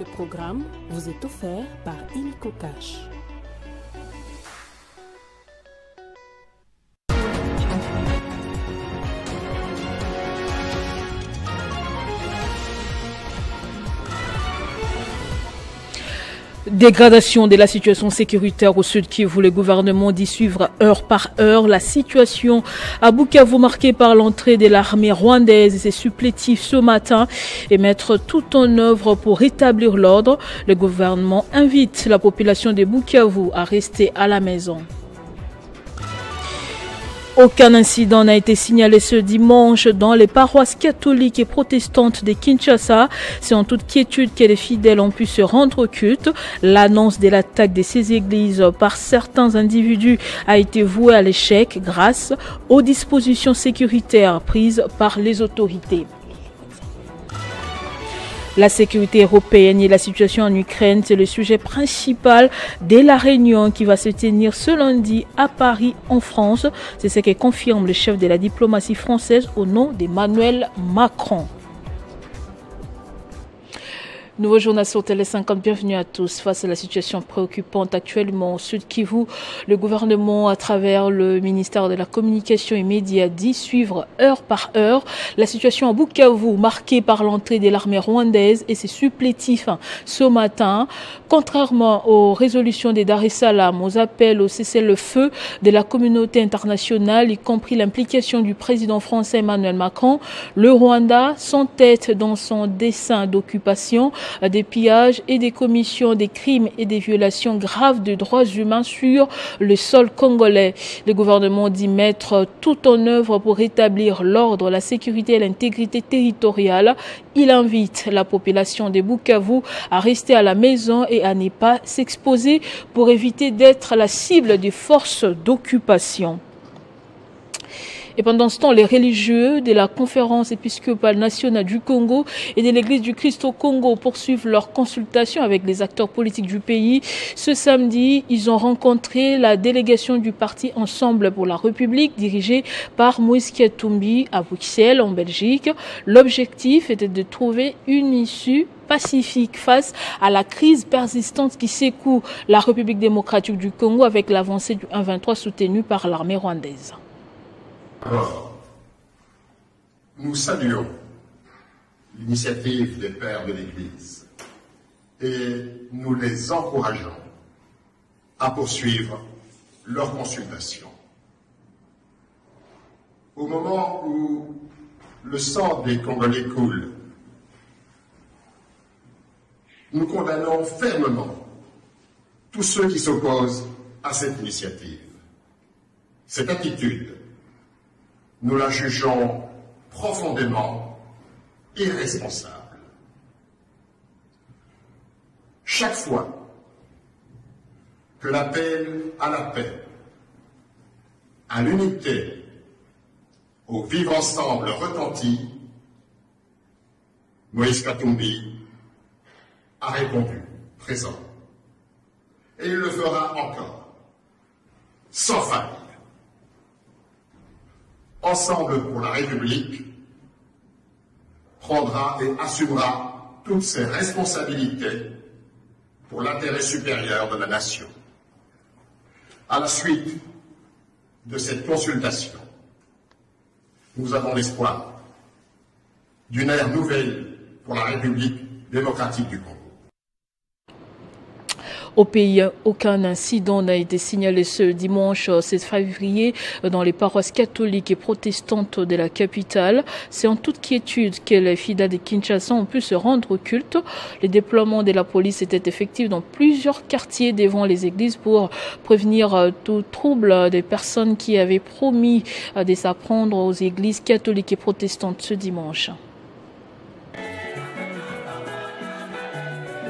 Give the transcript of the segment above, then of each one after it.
Ce programme vous est offert par Illico Cash. Dégradation de la situation sécuritaire au Sud Kivu, le gouvernement dit suivre heure par heure la situation à Bukavu marquée par l'entrée de l'armée rwandaise et ses supplétifs ce matin et mettre tout en œuvre pour rétablir l'ordre. Le gouvernement invite la population de Bukavu à rester à la maison. Aucun incident n'a été signalé ce dimanche dans les paroisses catholiques et protestantes de Kinshasa. C'est en toute quiétude que les fidèles ont pu se rendre au culte. L'annonce de l'attaque de ces églises par certains individus a été vouée à l'échec grâce aux dispositions sécuritaires prises par les autorités. La sécurité européenne et la situation en Ukraine, c'est le sujet principal de la réunion qui va se tenir ce lundi à Paris, en France. C'est ce que confirme le chef de la diplomatie française au nom d'Emmanuel Macron. Nouveau journal sur Télé 50, bienvenue à tous. Face à la situation préoccupante actuellement au Sud Kivu, le gouvernement, à travers le ministère de la Communication et Médias, dit suivre heure par heure la situation à Bukavu, marquée par l'entrée de l'armée rwandaise et ses supplétifs ce matin. Contrairement aux résolutions des Dar es Salaam, aux appels au cessez-le-feu de la communauté internationale, y compris l'implication du président français Emmanuel Macron, le Rwanda s'entête dans son dessein d'occupation, des pillages et des commissions des crimes et des violations graves de droits humains sur le sol congolais. Le gouvernement dit mettre tout en œuvre pour rétablir l'ordre, la sécurité et l'intégrité territoriale. Il invite la population de Bukavu à rester à la maison et à ne pas s'exposer pour éviter d'être la cible des forces d'occupation. Et pendant ce temps, les religieux de la conférence épiscopale nationale du Congo et de l'église du Christ au Congo poursuivent leurs consultations avec les acteurs politiques du pays. Ce samedi, ils ont rencontré la délégation du parti Ensemble pour la République dirigée par Moïse Katumbi à Bruxelles, en Belgique. L'objectif était de trouver une issue pacifique face à la crise persistante qui secoue la République démocratique du Congo avec l'avancée du 1-23 soutenue par l'armée rwandaise. Alors, nous saluons l'initiative des pères de l'Église et nous les encourageons à poursuivre leurs consultations. Au moment où le sang des Congolais coule, nous condamnons fermement tous ceux qui s'opposent à cette initiative. Cette attitude, nous la jugeons profondément irresponsable. Chaque fois que l'appel à la paix, à l'unité, au vivre ensemble retentit, Moïse Katumbi a répondu présent. Et il le fera encore, sans faille. Ensemble pour la République prendra et assumera toutes ses responsabilités pour l'intérêt supérieur de la nation. À la suite de cette consultation, nous avons l'espoir d'une ère nouvelle pour la République démocratique du Congo. Au pays, aucun incident n'a été signalé ce dimanche 7 février dans les paroisses catholiques et protestantes de la capitale. C'est en toute quiétude que les fidèles de Kinshasa ont pu se rendre au culte. Les déploiements de la police étaient effectifs dans plusieurs quartiers devant les églises pour prévenir tout trouble des personnes qui avaient promis de s'apprendre aux églises catholiques et protestantes ce dimanche.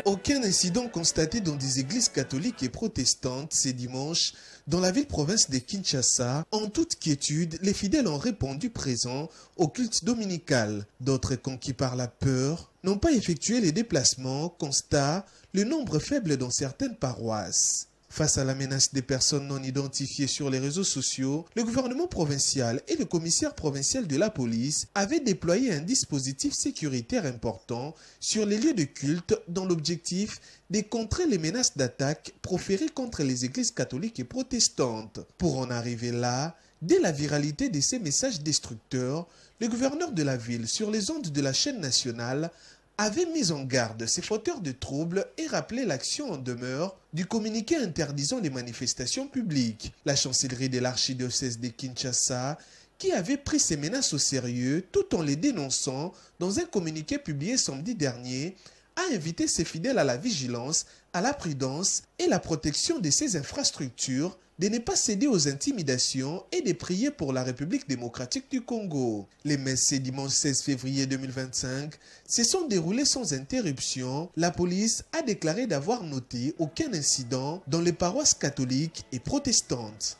Aucun incident constaté dans des églises catholiques et protestantes ces dimanches dans la ville-province de Kinshasa. En toute quiétude, les fidèles ont répondu présents au culte dominical. D'autres, conquis par la peur, n'ont pas effectué les déplacements. Constat, le nombre faible dans certaines paroisses. Face à la menace des personnes non identifiées sur les réseaux sociaux, le gouvernement provincial et le commissaire provincial de la police avaient déployé un dispositif sécuritaire important sur les lieux de culte dans l'objectif de contrer les menaces d'attaque proférées contre les églises catholiques et protestantes. Pour en arriver là, dès la viralité de ces messages destructeurs, le gouverneur de la ville, sur les ondes de la chaîne nationale, avait mis en garde ces fauteurs de troubles et rappelé l'action en demeure du communiqué interdisant les manifestations publiques. La chancellerie de l'archidiocèse de Kinshasa, qui avait pris ces menaces au sérieux tout en les dénonçant dans un communiqué publié samedi dernier, a invité ses fidèles à la vigilance, à la prudence et la protection de ces infrastructures, de ne pas céder aux intimidations et de prier pour la République démocratique du Congo. Les messes ce dimanche 16 février 2025 se sont déroulées sans interruption. La police a déclaré d'avoir noté aucun incident dans les paroisses catholiques et protestantes.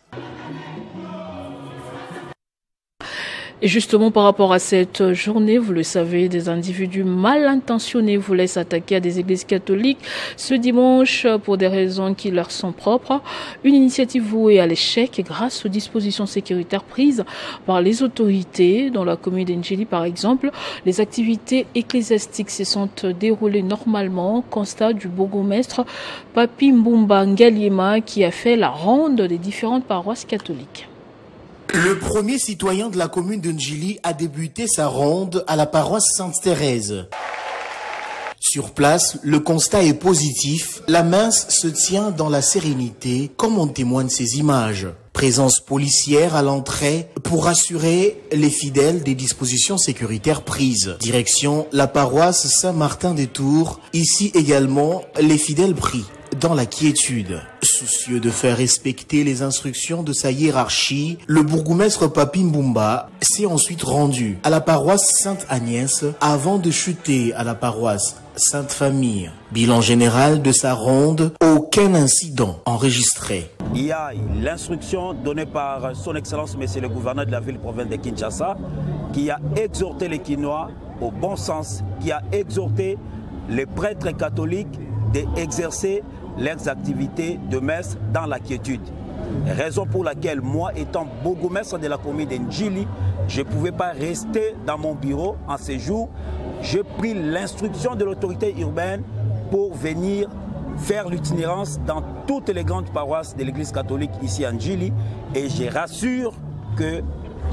Et justement, par rapport à cette journée, vous le savez, des individus mal intentionnés voulaient s'attaquer à des églises catholiques ce dimanche pour des raisons qui leur sont propres. Une initiative vouée à l'échec grâce aux dispositions sécuritaires prises par les autorités. Dans la commune d'Ndjili, par exemple, les activités ecclésiastiques se sont déroulées normalement. Constat du bourgmestre Papi Mbumba Ngaliema qui a fait la ronde des différentes paroisses catholiques. Le premier citoyen de la commune de Ndjili a débuté sa ronde à la paroisse Sainte-Thérèse. Sur place, le constat est positif. La messe se tient dans la sérénité, comme en témoignent ces images. Présence policière à l'entrée pour assurer les fidèles des dispositions sécuritaires prises. Direction la paroisse Saint-Martin-des-Tours. Ici également, les fidèles prient dans la quiétude. Soucieux de faire respecter les instructions de sa hiérarchie, le bourgmestre Papi Mbumba s'est ensuite rendu à la paroisse Sainte-Agnès avant de chuter à la paroisse Sainte-Famille. Bilan général de sa ronde, aucun incident enregistré. Il y a l'instruction donnée par son Excellence, Monsieur le gouverneur de la ville-province de Kinshasa, qui a exhorté les Kinois au bon sens, qui a exhorté les prêtres catholiques d'exercer leurs activités de messe dans la quiétude. Raison pour laquelle moi, étant bourgmestre de la commune de Ndjili, je ne pouvais pas rester dans mon bureau en ces jours. J'ai pris l'instruction de l'autorité urbaine pour venir faire l'itinérance dans toutes les grandes paroisses de l'église catholique ici à Ndjili. Et je rassure que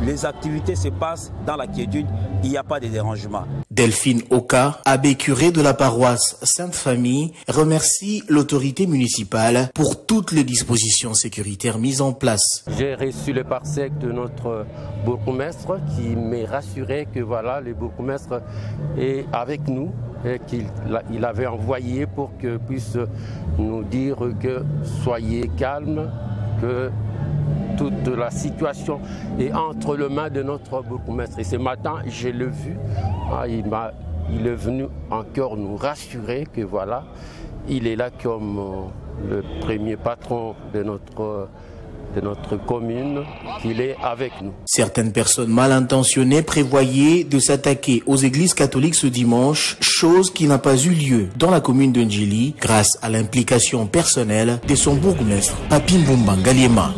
les activités se passent dans la quiétude, il n'y a pas de dérangement. Delphine Oka, abbé curé de la paroisse Sainte-Famille, remercie l'autorité municipale pour toutes les dispositions sécuritaires mises en place. J'ai reçu le parsec de notre bourgmestre qui m'a rassuré que voilà, le bourgmestre est avec nous et qu'il avait envoyé pour qu'il puisse nous dire que soyez calmes, que toute la situation est entre les mains de notre bourgmestre. Et ce matin, je l'ai vu, il est venu encore nous rassurer que voilà, il est là comme le premier patron de notre commune, qu'il est avec nous. Certaines personnes mal intentionnées prévoyaient de s'attaquer aux églises catholiques ce dimanche, chose qui n'a pas eu lieu dans la commune de Ndjili grâce à l'implication personnelle de son bourgmestre, Papi Mbumba Ngaliema.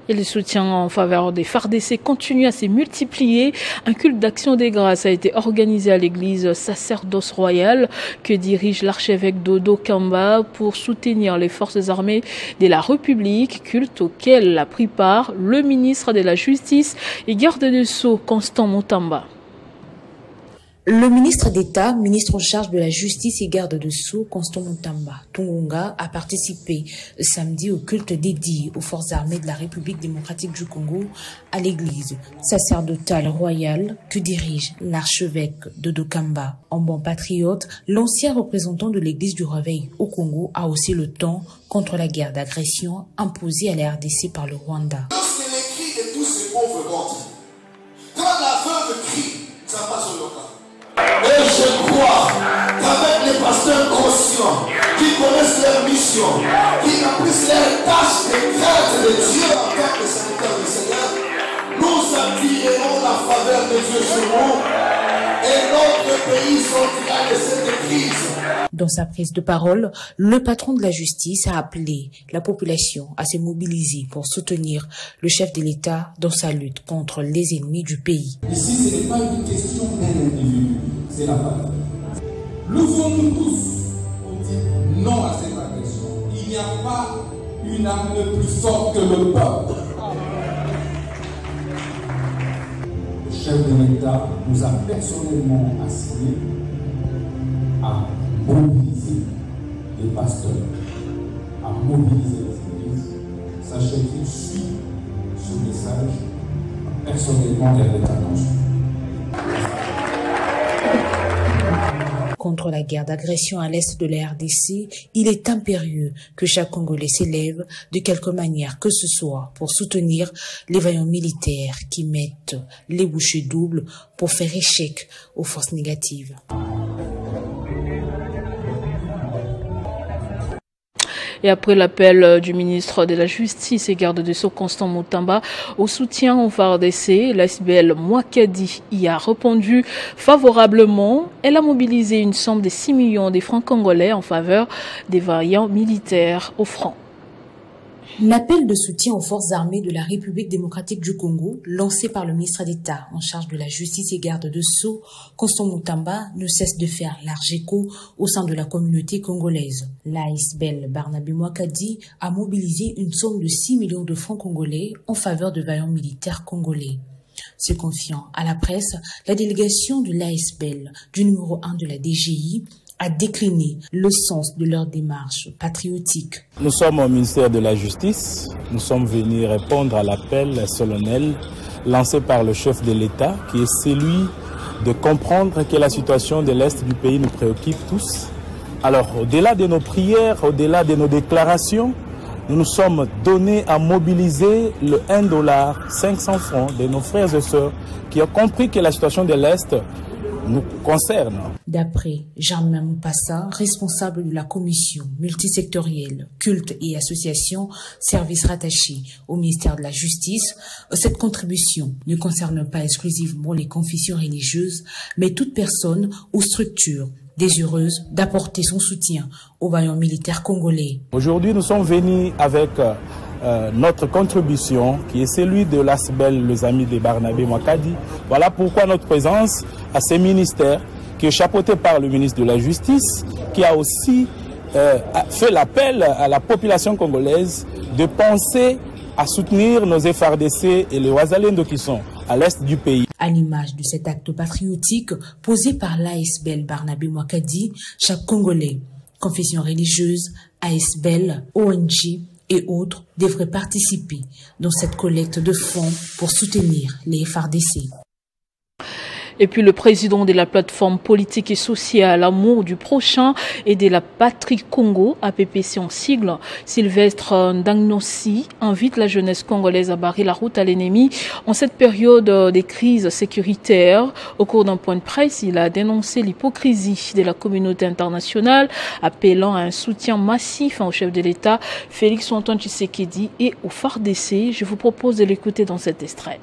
Et le soutien en faveur des FARDC continue à se multiplier. Un culte d'action des grâces a été organisé à l'église Sacerdoce Royale que dirige l'archevêque Dodo Kamba pour soutenir les forces armées de la République, culte auquel a pris part le ministre de la Justice et garde des Sceaux, Constant Moutamba. Le ministre d'État, ministre en charge de la Justice et garde de Sceaux, Constant Moutamba Tungunga, a participé samedi au culte dédié aux forces armées de la République démocratique du Congo à l'église sacerdotale royale que dirige l'archevêque Dodo Kamba. En bon patriote, l'ancien représentant de l'église du Réveil au Congo a haussé le ton contre la guerre d'agression imposée à la RDC par le Rwanda. Lorsque les cris de tous ces pauvres montent, quand la veuve crie, ça passe au local. Et je crois qu'avec les pasteurs conscients, qui connaissent leur mission, qui remplissent leur tâche de crainte de Dieu en tant que serviteur du Seigneur, nous attirerons la faveur de Dieu sur nous et notre pays sortira de cette crise Dans sa prise de parole, le patron de la justice a appelé la population à se mobiliser pour soutenir le chef de l'État dans sa lutte contre les ennemis du pays. Ici, ce n'est pas une question d'un individu, c'est la patrie. Levons-nous tous pour dire non à cette agression. Il n'y a pas une arme plus forte que le peuple. Le chef de l'État nous a personnellement assigné à mobiliser les pasteurs, à mobiliser les églises. Sachez qu'il suit ce message personnellement et avec attention. Contre la guerre d'agression à l'est de la RDC, il est impérieux que chaque Congolais s'élève de quelque manière que ce soit pour soutenir les vaillants militaires qui mettent les bouchées doubles pour faire échec aux forces négatives. Et après l'appel du ministre de la Justice et garde des Sceaux Constant Mutamba au soutien au FARDC, l'ASBL Mwakadi y a répondu favorablement. Elle a mobilisé une somme de 6 millions de francs congolais en faveur des vaillants militaires au front. L'appel de soutien aux forces armées de la République démocratique du Congo, lancé par le ministre d'État en charge de la justice et garde de Sceaux, Constant Mutamba, ne cesse de faire large écho au sein de la communauté congolaise. L'ASBL Barnabé Mwakadi a mobilisé une somme de 6 millions de francs congolais en faveur de vaillants militaires congolais. Se confiant à la presse, la délégation de l'ASBL du numéro 1 de la DGI a décliné le sens de leur démarche patriotique. Nous sommes au ministère de la Justice. Nous sommes venus répondre à l'appel solennel lancé par le chef de l'État, qui est celui de comprendre que la situation de l'Est du pays nous préoccupe tous. Alors, au-delà de nos prières, au-delà de nos déclarations, nous nous sommes donnés à mobiliser le $1, 500 francs de nos frères et sœurs qui ont compris que la situation de l'Est nous concerne. D'après Germain Moupassa, responsable de la commission multisectorielle, culte et association, services rattachés au ministère de la Justice, cette contribution ne concerne pas exclusivement les confessions religieuses, mais toute personne ou structure désireuse d'apporter son soutien aux vaillants militaires congolais. Aujourd'hui, nous sommes venus avec notre contribution, qui est celui de l'ASBL, les amis de Barnabé Mwakadi. Voilà pourquoi notre présence à ces ministères, qui est chapeauté par le ministre de la Justice, qui a aussi fait l'appel à la population congolaise de penser à soutenir nos FARDC et les Wazalendo qui sont à l'est du pays. À l'image de cet acte patriotique posé par l'ASBL Barnabé Mwakadi, chaque Congolais, confession religieuse, ASBL, ONG et autres devraient participer dans cette collecte de fonds pour soutenir les FARDC. Et puis le président de la plateforme politique et sociale Amour du prochain et de la patrie Congo, APPC en sigle, Sylvestre Ndangnossi, invite la jeunesse congolaise à barrer la route à l'ennemi en cette période des crises sécuritaires. Au cours d'un point de presse, il a dénoncé l'hypocrisie de la communauté internationale, appelant à un soutien massif au chef de l'État, Félix Antoine Tshisekedi, et au FARDC. Je vous propose de l'écouter dans cet extrait.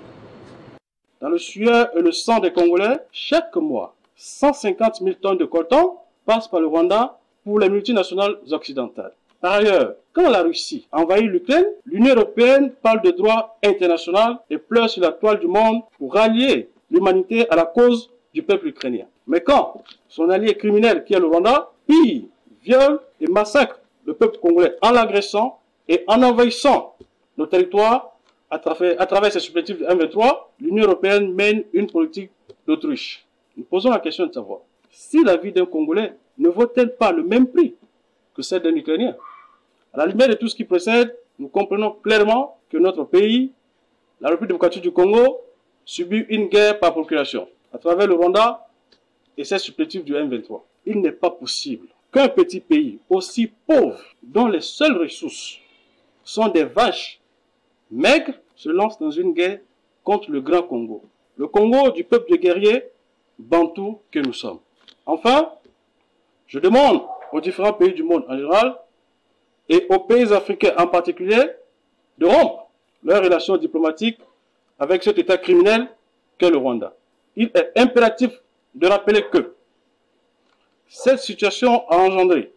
Dans le sueur et le sang des Congolais, chaque mois, 150 000 tonnes de coton passent par le Rwanda pour les multinationales occidentales. Par ailleurs, quand la Russie envahit l'Ukraine, l'Union européenne parle de droit international et pleure sur la toile du monde pour rallier l'humanité à la cause du peuple ukrainien. Mais quand son allié criminel qui est le Rwanda pille, viole et massacre le peuple congolais en l'agressant et en envahissant nos territoires, à travers ces supplétifs de M23, l'Union européenne mène une politique d'autruche. Nous posons la question de savoir si la vie d'un Congolais ne vaut-elle pas le même prix que celle d'un Ukrainien. À la lumière de tout ce qui précède, nous comprenons clairement que notre pays, la République démocratique du Congo, subit une guerre par procuration à travers le Rwanda et ses supplétifs du M23. Il n'est pas possible qu'un petit pays aussi pauvre, dont les seules ressources sont des vaches maigres, se lance dans une guerre contre le Grand Congo. Le Congo du peuple de guerriers bantous que nous sommes. Enfin, je demande aux différents pays du monde en général et aux pays africains en particulier de rompre leurs relations diplomatiques avec cet État criminel qu'est le Rwanda. Il est impératif de rappeler que Cette situation a engendré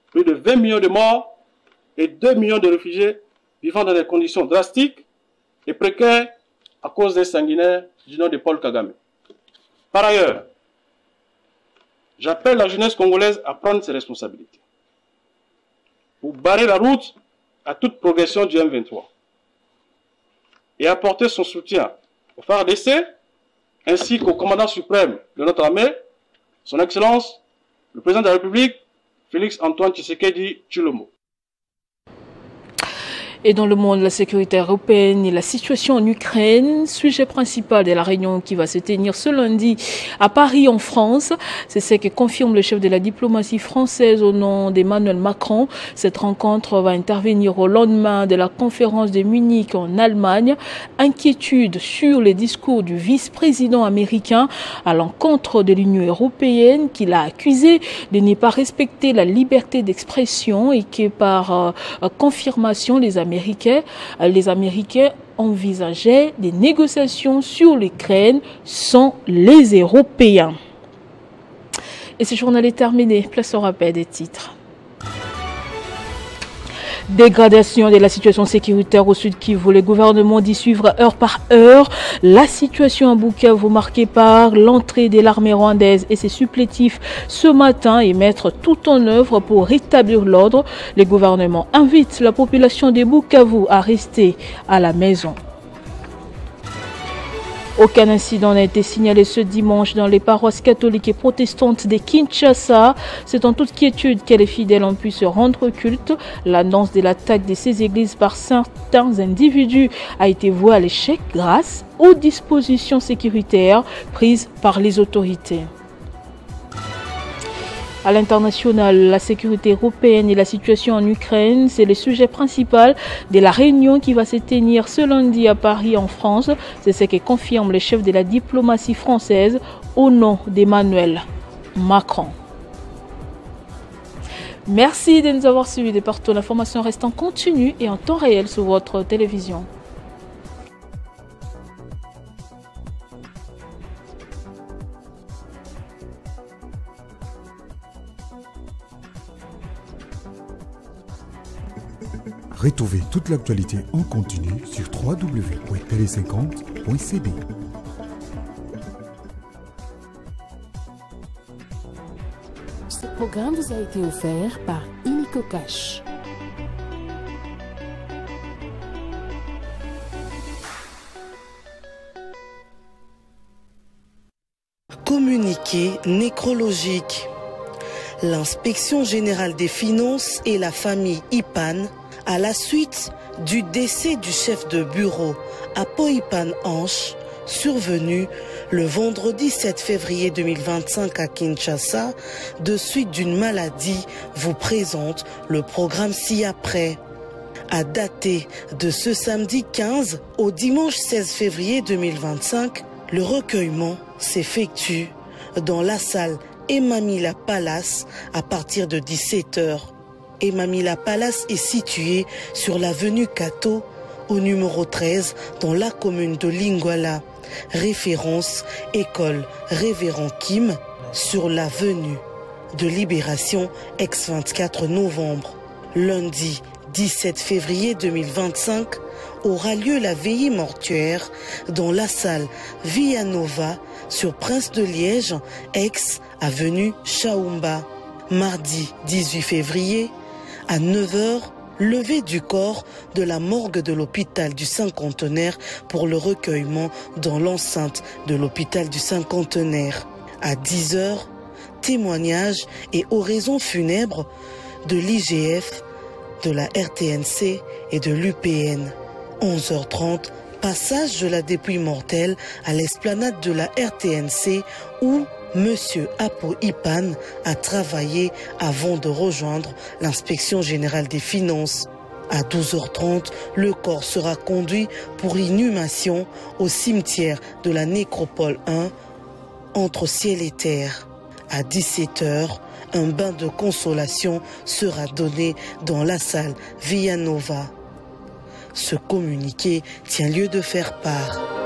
plus de 20 millions de morts et 2 millions de réfugiés vivant dans des conditions drastiques et précaires à cause des sanguinaires du nom de Paul Kagame. Par ailleurs, j'appelle la jeunesse congolaise à prendre ses responsabilités pour barrer la route à toute progression du M23 et apporter son soutien au FARDC ainsi qu'au commandant suprême de notre armée, son Excellence, le président de la République, Félix-Antoine Tshisekedi Tshilombo. Et dans le monde de la sécurité européenne et la situation en Ukraine, sujet principal de la réunion qui va se tenir ce lundi à Paris en France. C'est ce que confirme le chef de la diplomatie française au nom d'Emmanuel Macron. Cette rencontre va intervenir au lendemain de la conférence de Munich en Allemagne. Inquiétude sur les discours du vice-président américain à l'encontre de l'Union européenne qui l'a accusé de ne pas respecter la liberté d'expression et que par confirmation les Américains envisageaient des négociations sur l'Ukraine sans les Européens. Et ce journal est terminé. Place au rappel des titres. Dégradation de la situation sécuritaire au Sud Kivu. Le gouvernement dit suivre heure par heure la situation à Bukavu marquée par l'entrée de l'armée rwandaise et ses supplétifs ce matin et mettre tout en œuvre pour rétablir l'ordre. Le gouvernement invite la population de Bukavu à rester à la maison. Aucun incident n'a été signalé ce dimanche dans les paroisses catholiques et protestantes de Kinshasa. C'est en toute quiétude que les fidèles ont pu se rendre culte. L'annonce de l'attaque de ces églises par certains individus a été vouée à l'échec grâce aux dispositions sécuritaires prises par les autorités. À l'international, la sécurité européenne et la situation en Ukraine, c'est le sujet principal de la réunion qui va se tenir ce lundi à Paris en France. C'est ce que confirme le chef de la diplomatie française au nom d'Emmanuel Macron. Merci de nous avoir suivis de partout. L'information reste en continu et en temps réel sur votre télévision. Retrouvez toute l'actualité en continu sur www.tele50.cd. Ce programme vous a été offert par Illico Cash. Communiqué nécrologique. L'inspection générale des finances et la famille Ipan, à la suite du décès du chef de bureau Apo Ipan Anche, survenu le vendredi 7 février 2025 à Kinshasa, de suite d'une maladie, vous présente le programme ci-après. À dater de ce samedi 15 au dimanche 16 février 2025, le recueillement s'effectue dans la salle Emamila Palace à partir de 17h. Emamila Palace est située sur l'avenue Kato, au numéro 13, dans la commune de Lingwala. Référence École Révérend Kim, sur l'avenue de Libération, ex-24 novembre. Lundi 17 février 2025, aura lieu la veillée mortuaire dans la salle Villanova, sur Prince de Liège, ex-avenue Chaoumba. Mardi 18 février, à 9h, levée du corps de la morgue de l'hôpital du Cinquantenaire pour le recueillement dans l'enceinte de l'hôpital du Cinquantenaire. À 10h, témoignage et oraison funèbre de l'IGF, de la RTNC et de l'UPN. 11h30, passage de la dépouille mortelle à l'esplanade de la RTNC où Monsieur Apo Ipan a travaillé avant de rejoindre l'inspection générale des finances. À 12h30, le corps sera conduit pour inhumation au cimetière de la Nécropole 1 entre ciel et terre. À 17h, un bain de consolation sera donné dans la salle Villanova. Ce communiqué tient lieu de faire part